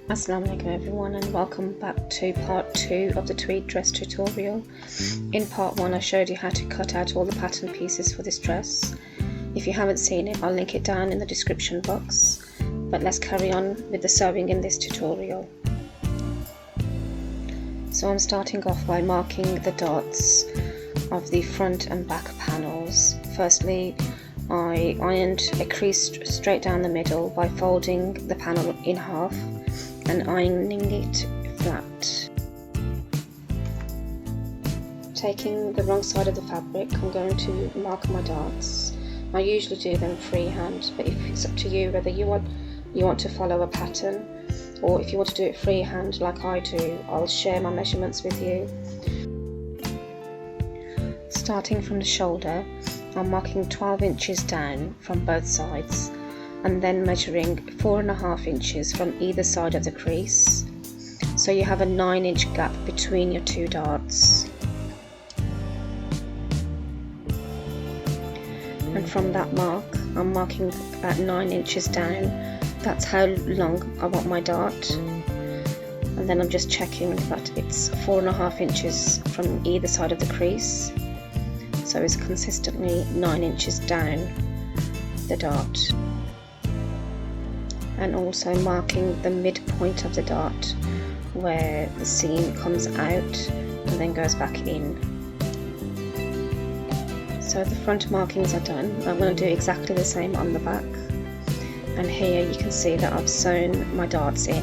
Assalamu alaikum everyone, and welcome back to part 2 of the tweed dress tutorial. In part 1 I showed you how to cut out all the pattern pieces for this dress. If you haven't seen it, I'll link it down in the description box, but let's carry on with the sewing in this tutorial. So I'm starting off by marking the dots of the front and back panels. Firstly, I ironed a crease straight down the middle by folding the panel in half and ironing it flat. Taking the wrong side of the fabric, I'm going to mark my dots. I usually do them freehand, but if it's up to you whether you want to follow a pattern, or if you want to do it freehand like I do, I'll share my measurements with you. Starting from the shoulder, I'm marking 12 inches down from both sides, and then measuring 4.5 inches from either side of the crease, so you have a 9-inch gap between your two darts. And from that mark, I'm marking at 9 inches down. That's how long I want my dart, and then I'm just checking that it's 4.5 inches from either side of the crease, so it's consistently 9 inches down the dart. And also marking the midpoint of the dart where the seam comes out and then goes back in. So the front markings are done. I'm going to do exactly the same on the back, and here you can see that I've sewn my darts in.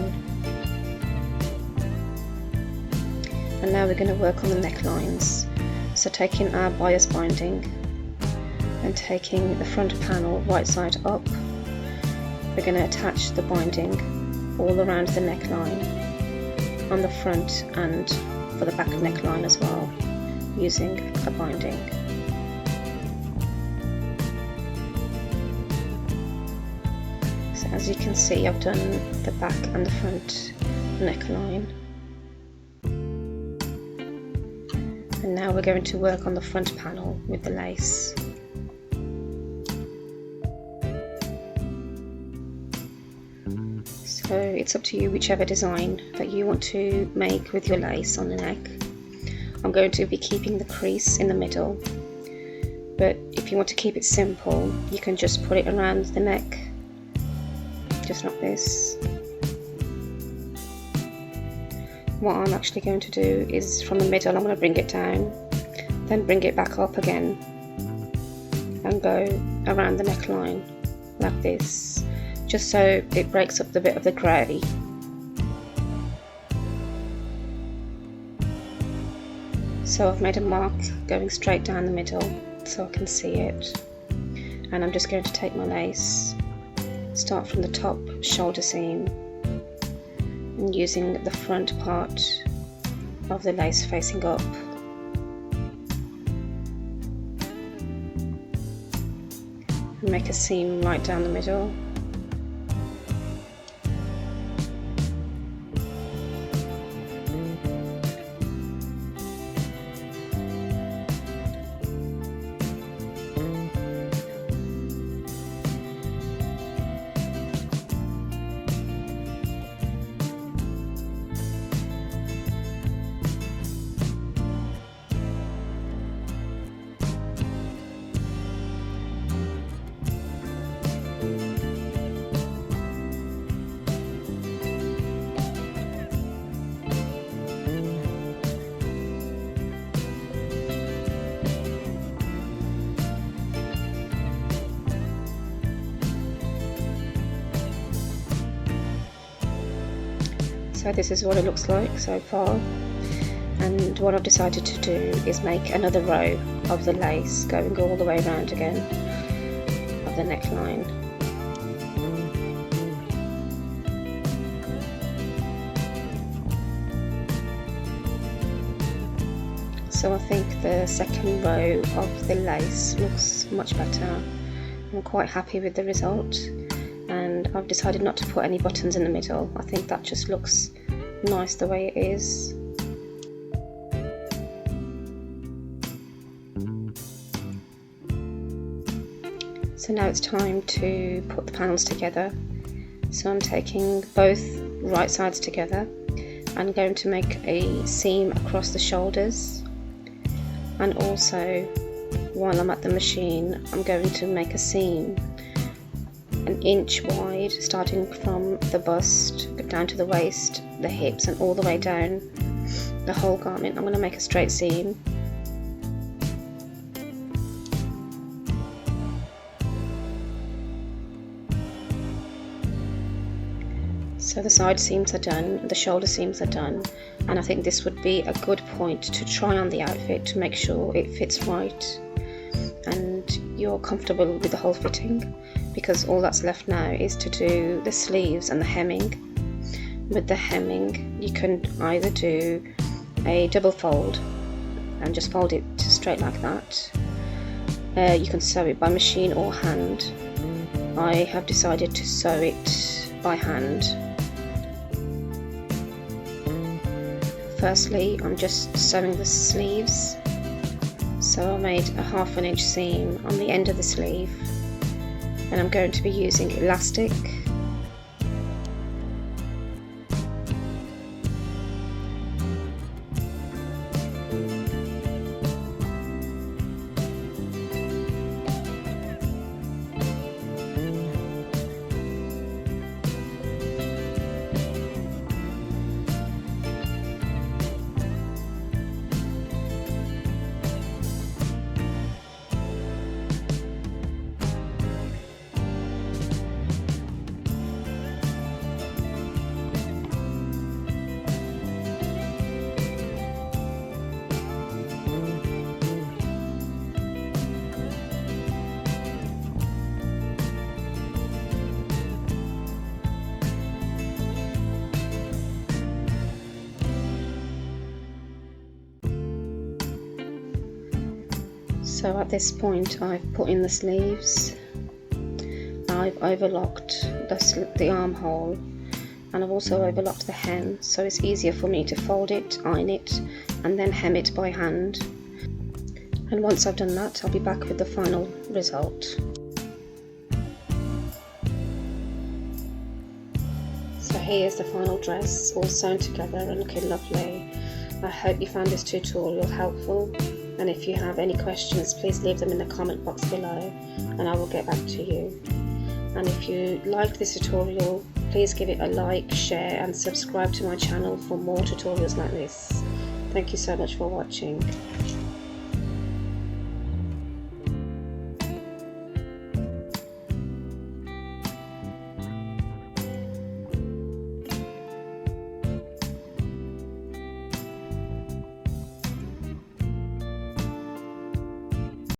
And now we're going to work on the necklines. So taking our bias binding and taking the front panel right side up, we're going to attach the binding all around the neckline, on the front and for the back neckline as well, using a binding. So as you can see, I've done the back and the front neckline. And now we're going to work on the front panel with the lace. So it's up to you whichever design that you want to make with your lace on the neck. I'm going to be keeping the crease in the middle, but if you want to keep it simple, you can just put it around the neck, just like this. What I'm actually going to do is from the middle, I'm going to bring it down, then bring it back up again and go around the neckline like this, just so it breaks up the bit of the grey. So I've made a mark going straight down the middle so I can see it, and I'm just going to take my lace, start from the top shoulder seam, and using the front part of the lace facing up, and make a seam right down the middle. So this is what it looks like so far, and what I've decided to do is make another row of the lace going all the way around again of the neckline. So I think the second row of the lace looks much better. I'm quite happy with the result, and I've decided not to put any buttons in the middle. I think that just looks nice the way it is. So now it's time to put the panels together. So I'm taking both right sides together. I'm going to make a seam across the shoulders, and also while I'm at the machine I'm going to make a seam an inch wide, starting from the bust down to the waist, the hips, and all the way down the whole garment. I'm going to make a straight seam. So the side seams are done, the shoulder seams are done, and I think this would be a good point to try on the outfit to make sure it fits right and you're comfortable with the whole fitting, because all that's left now is to do the sleeves and the hemming. With the hemming you can either do a double fold and just fold it straight like that. You can sew it by machine or hand. I have decided to sew it by hand. Firstly, I'm just sewing the sleeves, so I made a 1/2 inch seam on the end of the sleeve, and I'm going to be using elastic. So at this point I've put in the sleeves, I've overlocked the armhole, and I've also overlocked the hem, so it's easier for me to fold it, iron it, and then hem it by hand. And once I've done that, I'll be back with the final result. So here's the final dress, all sewn together and looking lovely. I hope you found this tutorial helpful, and if you have any questions, please leave them in the comment box below and I will get back to you. And if you liked this tutorial, please give it a like, share and subscribe to my channel for more tutorials like this. Thank you so much for watching.